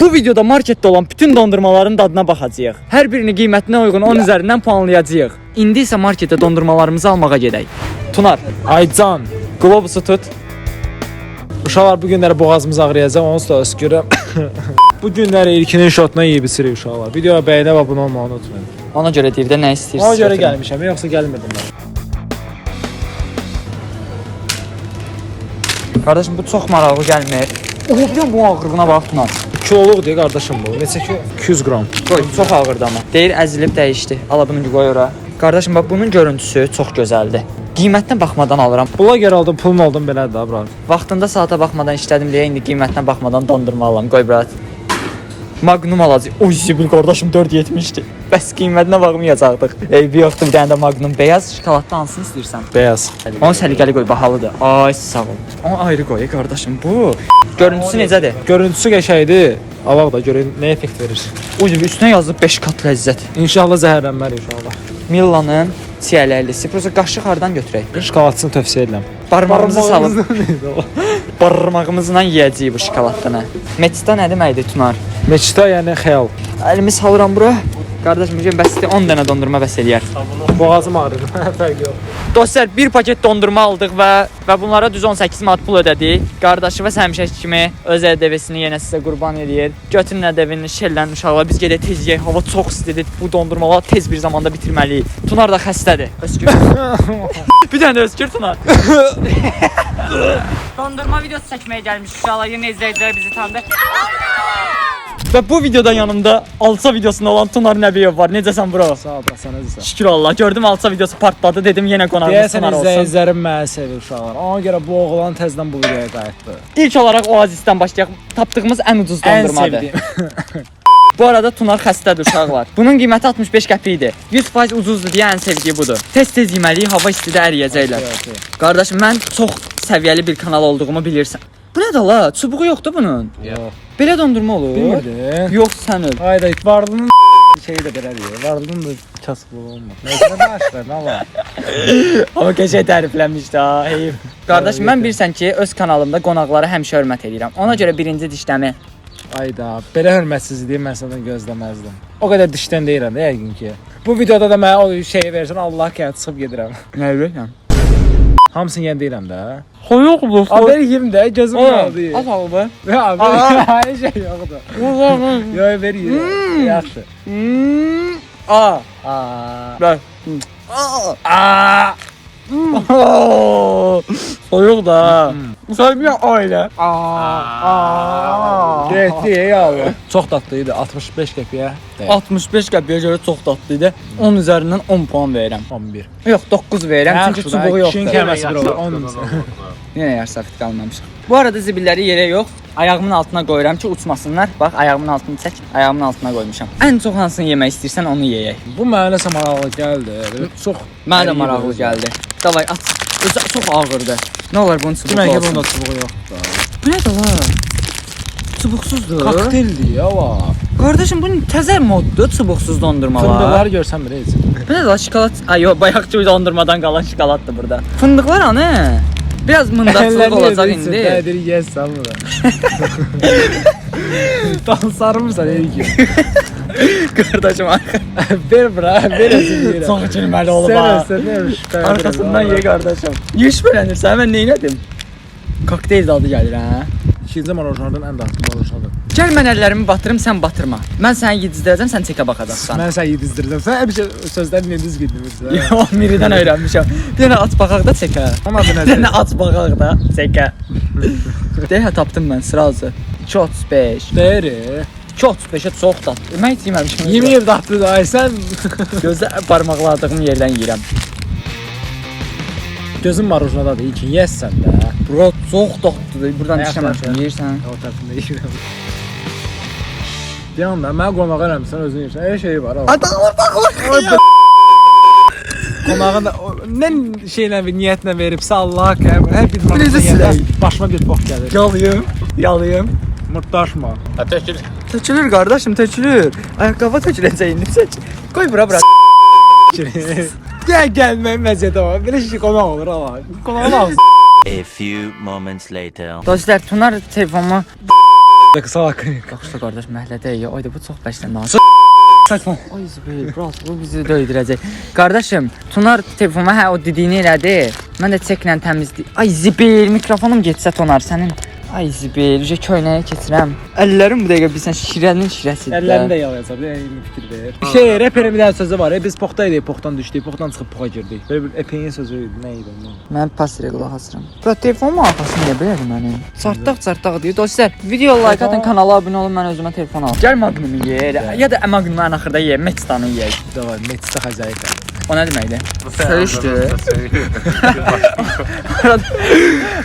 Bu videoda marketdə olan bütün dondurmaların dadına baxacağıq. Hər birini qiymətinə uyğun 10 üzərindən puanlayacağıq. İndi isə marketdə dondurmalarımızı almağa gedək. Tunar, Aycan, qlobusu tut. uşaqlar bu günləri boğazımız ağrıyacaq, onu da öskürəm. Bu günləri ilkinin şotuna yeyib içirik uşaqlar. Videoya bəyənib abunə olmağı unutmayın. Ona görə deyir də nə istəyirsiniz? Ona görə gəlmişəm, yoxsa gəlmirdim mən. Qardaşım bu çox maraqlı gəlmir. Oğlum bu ağırlığına bax Tunar. Kiloluq deyə qardaşım bu. Neçə ki? 200 qram. Qoy, çox ağırdı amma. Deyir əzilib dəyişdi. Ala bunu qoy ora. Qardaşım bax bunun görüntüsü çox gözəldir. Qiymətinə baxmadan alıram. Bloger aldım, pulum aldım belədir ha, brat. Vaxtında saata baxmadan işlədim deyə indi qiymətinə baxmadan dondurma alam. Qoy brat. Magnum alacaq. Oy Sibil qardaşım 4.70-dir. Bəs qiymətinə baxmayacaqdıq. Eybi yoxdur, bir dənə də Magnum beyaz şokoladlı hansını istəyirsən? Beyaz. Onu səliqəli qoy, bahalıdır. Ay sağ ol. Onu ayrı qoy qardaşım bu. Görüntüsü necədir? Görüntüsü qəşəngdir. Alaq da görün nə effekt verir. Uy üstünə yazılıb 5 kat ləzzət. İnşallah zəhərlənmərik inşallah. Millanın çiyələllisi. Prosta qaşıq hardan götürək? Şokoladsını tövsiyə edirəm. Barmağımızı salıb barmağımızla yeyəcəyik bu şokoladını. Meçdə nə deməkdir Tunar? Meçdə yəni xəyal. Əlimi salıram bura. Qardaşım bugün bəsdə 10 dənə dondurma bəs eləyər. Boğazım ağrır. Fərqi yox. Dostlar bir paket dondurma aldıq və bunlara düz 18 manat pul ödədik. Qardaşı və həmişəki kimi öz ədəvəsini yenə sizə qurban eləyir. Götürün ədəvini, şellən uşaqlar. Biz gedək tez yeyək. Hava çox istidir. Bu dondurmaları tez bir zamanda bitirməliyik. Tunar da xəstədir. Öskür. Bir dənə də öskür Tunar. Dondurma videosu çəkməyə gəlmiş uşaqlar. Yenə izləyicilər bizi tanıdı. Və bu videoda yanımda Alça videosunda olan Tunar Nəbiyev var. Necəsən bro? Sağ ol, sən özün. Şükür Allah. Gördüm Alça videosu partladı. Dedim yenə qonağımız Deyəsən Tunar olsun. izləyicilərim məni sevir uşaqlar. Ona görə bu oğlan təzədən bu videoya qayıtdı. İlk olaraq Oazisdən başlayaq. Tapdığımız ən ucuz dondurmadır. Bu arada Tunar xəstədir uşaqlar. Bunun qiyməti 65 qəpikdir. 100% ucuzdur deyə ən sevdiyi budur. Tez-tez yeməliyik, hava istidə əriyəcəklər. Qardaşım mən çox səviyyəli bir kanal olduğumu bilirsən. Bu nədir la? Çubuğu yoxdur bunun. Yox. Belə dondurma olur. Bilmirdin. Yox sən öl. Hayda, varlının şeyi də belə deyir. Varlının da kasıblığı olmaz. Neyse başla, nə var? Amma qəşəng tərifləmişdi ha. Heyf. Qardaşım mən bilirsən ki, öz kanalımda qonaqlara həmişə hörmət edirəm. Ona görə birinci dişləmi. Ayda, belə hörmətsizliyi mən səndən gözləməzdim. O qədər dişdən deyirəm də yəqin ki. Bu videoda da mənə o şeyi versən, Allah kənd çıxıb gedirəm. Nə bilirsən? Hamısını yen deyirəm də. Xoyuq bu. Haber yiyeyim də, gözüm qaldı. Az al be. Ya abi, hər şey yoxdur. Yox, ver yiyeyim. Yaxşı. Aa. Ver. Soyuq da. Sən bir ailə. Getdi ya abi. Çox dadlıydı, 65 qəpiyə. 65 qəpiyə görə çox dadlı idi. 10 üzərindən 10 puan verirəm. 11. Yox, 9 verirəm çünki çubuğu yoxdur. Çin kəlməsi bir olur, 10. Yenə yarısafit qalmamışıq. Bu arada zibilləri yerə yox, ayağımın altına qoyuram ki uçmasınlar. Bax, ayağımın altını çək, ayağımın altına qoymuşam. Ən çox hansını yemək istəyirsən onu yeyək. Bu mənə nəsə maraqlı gəldi. Çox Mənə də maraqlı gəldi. Davay at. Özü çox ağırdır. Nə olar bunun çubuğu olsun? Demək ki, bunda çubuğu yoxdur. Bu nədir la? Çubuqsuzdur. Kokteyldir ya va. Qardaşım bu təzə moddur, çubuqsuz dondurmalar. Fındıqları görsən belə heç. Bu nədir la? Şokolad. Ay yox, bayaqçı dondurmadan qalan şokoladdır burada. Fındıqlar anı? Biraz mındaçlıq olacaq indi. Nədir yeyəsən bunu? Tam sarmırsan elki. Qardaşım arxa. Ver bura, ver özün yerə. Çox gülməli olub ha. Sən Arxasından ye qardaşım. Yiş bölənirsən, mən neynədim? Kokteyl dadı gəlir hə. İkinci marojlardan ən dadlı marojlardır. Gəl mən əllərimi batırım, sən batırma. Mən səni yedizdirəcəm, sən çəkə baxacaqsan. Mən səni yedizdirəcəm. Sən həmişə sözləri nə düz gedirsən. Yox, Miridən öyrənmişəm. Bir dənə at baxaq da çəkə. Onun adı Bir nədir? dənə at baxaq da çəkə. Deyə tapdım mən sırası. 2.35. Deyir. 2.35-ə çox dadlı. Mən heç yeməmişəm. Yemin dadlıdır. Ay sən Gözlə parmaqladığım yerdən yeyirəm. gözün marojnadadır. İlkin yeyəsən də. Bura çox dadlıdır. Buradan dişləməmişəm. Yeyirsən? O tərəfində yeyirəm. Yanımda mən qonağa eləmirsən özün yeyirsən. Hər şey var. Adamlar Qonağın nə şeylə və niyyətlə veribsə Allah'a qəbul. Hər bir başıma bir pox gəlir. Yalıyım. Mırtdaşma. Tökülür qardaşım, tökülür. Ayaqqabı töküləcək indi çək. Qoy bura. Gəl mənim vəziyyətə var. Belə şey qonaq olur Allah. Qonağın ağzı. A few moments later. Dostlar, Tunar telefonumu Qısa haqqın. Baxışda qardaş məhlədə ya. Ayda bu çox bəşlən. Saçma. Ay Zibel, brat, bu bizi döydürəcək. Qardaşım, Tunar telefonuma o dediyini elədi. Mən də çeklə təmizləyim. Ay Zibel, mikrofonum getsə Tunar sənin. Ay Zibel, köynəyə keçirəm. Əllərim bu dəqiqə bilsən şirənin şirəsidir. Əllərini də yalayacaq. Bir fikir ver. Şey, reperin bir dənə sözü var. Biz poxta idik, poxtan düşdük, poxtan çıxıb poxa girdik. Belə bir epeyin sözü idi. Nə idi ondan? Mən pasirə qulaq asıram. Bura telefonumun arxasını niyə belədir mənim? Çartdaq deyir. Dostlar, video like atın, kanala abunə olun, mən özümə telefon alım. Gəl Magnumu yeyək. Ya da Magnumu ən axırda yeyək, Meçstanı yeyək. Davay, Meçsta xəzayət. O nə deməkdir? Söyüşdü.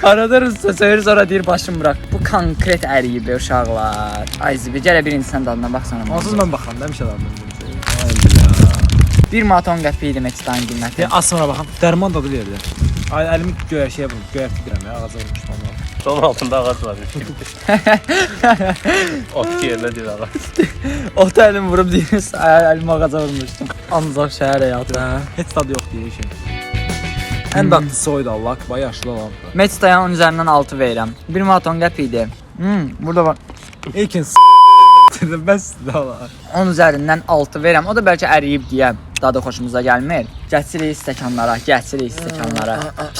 Arada Rusca söyür, sonra deyir başım bırak. Bu konkret əriyib uşaqlar. Ay Zibi, gələ bir insan dadına baxsana. Onsuz mən baxıram, həmişə dadına. 1 manat 10 qəpik idi Meçstanın qiyməti. Az sonra baxam. Dərman dadı verirlər. Ay əlimi göyərşəyə vurub, göyərtirəm ya, ağaca vurmuşam. Son altında ağac var. Ot yerine değil ağac. Ota əlim vurub deyiniz, əlimi ağaca vurmuşdum. Ancaq şəhər həyatı. Heç tadı yox deyir şey. Ən dadlısı oydu Allah, bayağı yaşlı olan. Meçstaya 10 üzərindən 6 verirəm. 1 manat 10 qəpik idi. Burada var. İlkin dedim bəs də var. 10 üzərindən 6 verirəm. O da bəlkə əriyib deyə dadı xoşumuza gəlmir. Gətirik stəkanlara, gətirik stəkanlara.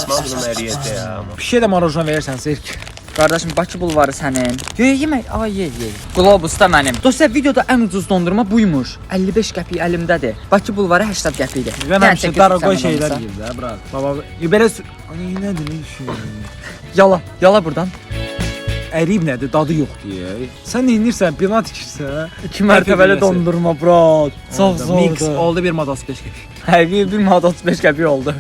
Magnum eriyete ya. Bir şey də marojna verirsən Sirk. Qardaşım, Bakı bulvarı sənin. Yemək, ye. Globus da mənim. Dostlar, videoda ən ucuz dondurma buymuş. 55 qəpik əlimdədir. Bakı bulvarı 80 qəpikdir. Və mən şey daragoy şeylər yeyir də, brat. Baba, belə ay nədir, nə düşünürsən? Yala buradan. Əriyib nədir, dadı yox deyə. Sən nə edirsən, bina tikirsən? 2 mərtəbəli dondurma, brat. Çox Mix zordur. oldu 1 manat 35 qəpik. Həqiqi 1 manat 35 qəpik oldu.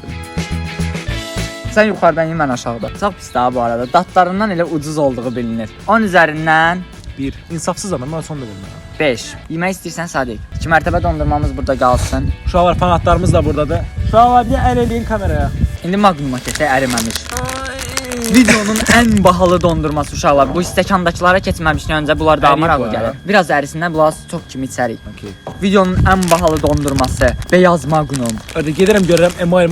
Sən yuxarıdan ye, mən aşağıda. Çox pis daha bu arada. Dadlarından elə ucuz olduğu bilinir. 10 üzərindən 1. İnsafsız adam, mən son da bilmirəm. 5. Yemək istəyirsən Sadiq. 2 mərtəbə dondurmamız burada qalsın. Uşaqlar, fanatlarımız da buradadır. Uşaqlar, bir əl eləyin kameraya. İndi Magnuma keçək, əriməmiş. Videonun ən bahalı dondurması uşaqlar. Bu stəkandakılara keçməmişdən öncə bunlar daha maraqlı gəlir. Biraz ərisinlər, bunlar çox kimi içərik. Okay. Videonun ən bahalı dondurması beyaz Magnum. Hadi gedirəm görürəm email.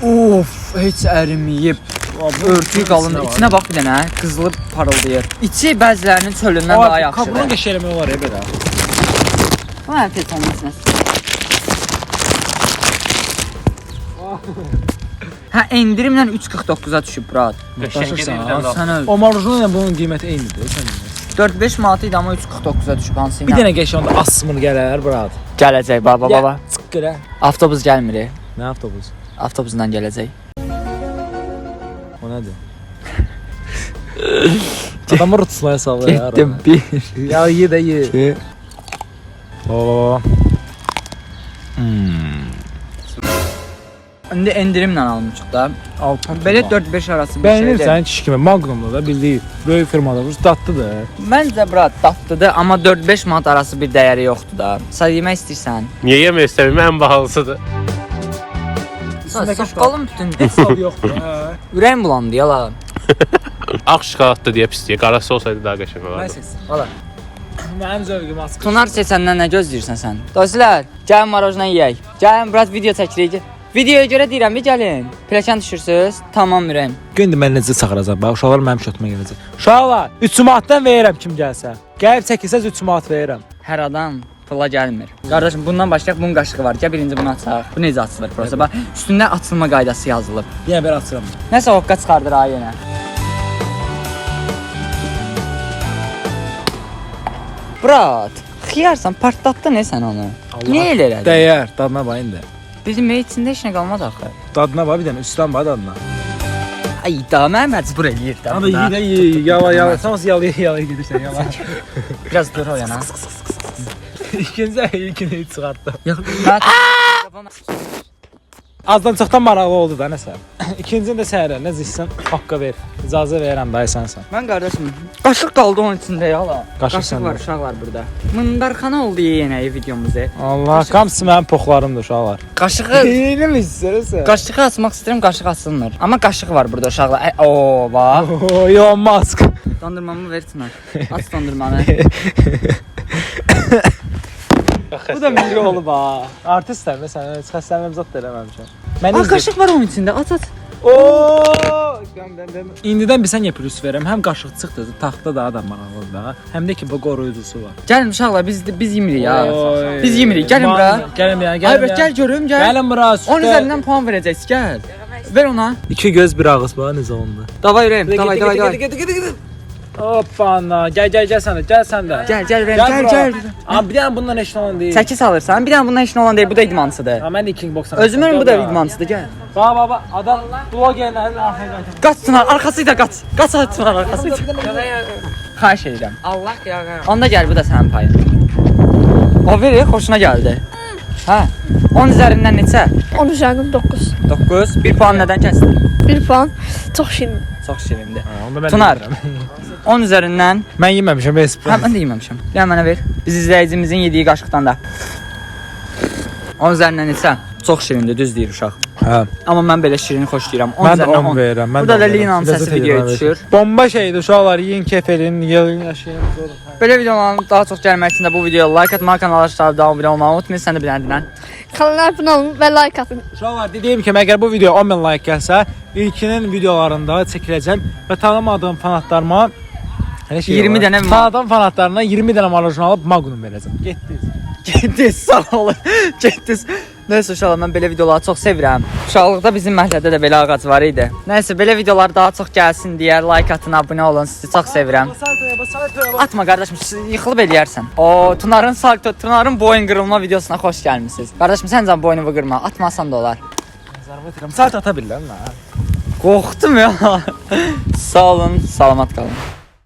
Of, heç əriməyib. Örtüyü qalın. İçinə bax bir dənə, qızılı parıldayır. İçi bəzilərinin çölündən daha yaxşıdır. Kabulun geçirmək olar ya belə. Bu nə telefonun içinə? Hə, endirimlə 3.49-a düşüb, brat. Daşırsan. O marjinal ilə bunun qiyməti eynidir, sən bilirsən. 4-5 manat idi, amma 3.49-a düşüb hansı ilə? Bir dənə geçən onda asmır gələr, brat. Gələcək, baba. Çıx görə. Avtobus gəlmir. Nə avtobus? Avtobusdan gələcək. O nədir? Adamı rutusmaya salır ya. Getdim, bir. Ya ye də ye. Oo. İndi endirimlə almışıq da. Belə 4-5 arası bir Bəyənir şeydir. sənin kişi kimi Magnumda da bildiyi böyük firmada bu dadlıdır. Məncə brat dadlıdır, amma 4-5 manat arası bir dəyəri yoxdur da. Sən yemək istəyirsən? Niye yemek istemiyorum? En pahalısıdır. Saqqalım bütün. Hesab yoxdur. Ürəyim bulandı yala. Ak şokolattı diye pis diye. Karası olsaydı daha geçen vardı. Valla. Mənim zövqüm az. Tunar seçəndən nə gözləyirsən sən? Dostlar, gəlin marojna yeyək. Gəlin biraz video çəkirik. Videoya görə deyirəm, gəlin. Pləkan düşürsüz, tamam ürəyim. Gündə mən necə çağıracaq? Bax, uşaqlar mənim şotıma gələcək. Uşaqlar, 3 manatdan verirəm kim gəlsə. Gəlib çəkilsəz 3 manat verirəm. Hər adam pula gəlmir. Qardaşım, bundan başlayaq, bunun qaşığı var. Gəl birinci bunu açaq. Bu necə açılır prosa? Bax, üstündə açılma qaydası yazılıb. Yenə bir açıram. Nəsə hoqqa çıxardır ha yenə. Brat, xiyarsan, partlatdın sən onu. Niyə elə elədin? Dəyər, dadına bax indi. Bizim içində heç nə qalmaz axı. Dadına bax bir dənə, üstdən bax dadına. Ay da mən məcbur eləyir də. Hadi ye də ye, yala. Sən yala gedirsən, yala. Biraz dur o yana. İlkini çıxartdım. Yox, Azdan çoxdan maraqlı oldu da nəsə. İkincini də səhərə, nə zişsən, haqqı ver. İcazə verirəm dayı sənsən. mən qardaşım, qaşıq qaldı onun içində yala. Qaşıq Qaşıq səndə. var, uşaq var burada. Mındarxana oldu yenə videomuzu. Allah, hamısı mənim poxlarımdır uşaqlar. Qaşığı Eyni mi istəyirsən? Qaşığı açmaq istəyirəm, qaşıq açılmır. Amma qaşıq var burada uşaqlar. Oo, bax. Elon Musk. Dondurmamı ver Çınar. Aç dondurmanı. Bu da milli olub ha. Artistlər məsələn, heç xəstəliyəm zət də eləməmişəm. Aa, qaşıq var onun içində. Aç. Oo! İndidən bir sən yapırız verəm. Həm qaşıqçıqdır, taxta daha da maraqlıdır da. Həm də ki bu qoruyucusu var. Gəlin uşaqlar biz yemirik ya. Oy. Biz yemirik. Gəlin bura. Gəlin ya, Ay gəlin. bə gəl görüm, gəl. Gəlin bura. 10 üzərindən puan verəcəksiniz, gəl. Ver ona. İki göz bir ağız var necə onda. Davay Ürəyim, davay. Hoppa ana, gəl sən də, gəl sən də. Gəl Ürəyim, gəl. Abi bir dənə bundan eşin olan deyil. 8 alırsan, bir dənə bundan heç nə olan deyil, bu da idmansıdır. Ha mən də King Box. Özümün bu da idmansıdır, gəl. Baba, adam blogerlərin arxaya Qaç Tunar, arkasıyla qaç. Qaç Tunar, arkasıyla. Xahiş edirəm. Allah ya. Onda gəl, bu da sənin payın. O verir, xoşuna gəldi. Hə. 10 üzərindən neçə? 10 üzerinden 9. 9. 1 puan nədən kəsdin? 1 puan. Çok şirin. Çox şirindir. Onda mən Tunar. 10 üzərindən. Mən yeməmişəm heç. Hə, mən də yeməmişəm. Gəl mənə ver. Biz izləyicimizin yediyi qaşıqdan da. 10 üzərindən neçə? Çox şirindir, düz deyir uşaq. Hə. Amma mən belə şirini xoşlayıram. 10 Mən də üzərindən 10 verirəm. Mən Burada da Lina'nın səsi videoya düşür. Bomba şeydir uşaqlar, yiyin keferin, yiyin yaşayın. Belə videoların daha çox gəlmək üçün də bu videoya like atmağı, kanala aşağıda davam edə olmağı unutmayın. Sən də biləndirən. Kanala abone olun ve like atın. Uşaqlar dediyim kimi əgər bu video 10 min like gəlsə, ilkinin videolarında çəkiləcəm və tanımadığım fanatlarıma 20 dənə tanıdığım fanatlarına 20 dənə marojna alıb Magnum verəcəm. Getdiniz. Getdiniz, sağ olun. Getdiniz. Nəysə uşaqlar, mən belə videoları çox sevirəm. Uşaqlıqda bizim məhəllədə də belə ağac var idi. Nəysə, belə videolar daha çox gəlsin deyə like atın, abunə olun. Sizi çox sevirəm. Atma qardaşım, yıxılıb eləyərsən. O, Tunarın boyun qırılma videosuna xoş gəlmisiniz. Qardaşım, sən can boynumu qırma, atmasan da olar. Salt ata bilirəm la. Qorxdum ya. Sağ olun, salamat qalın.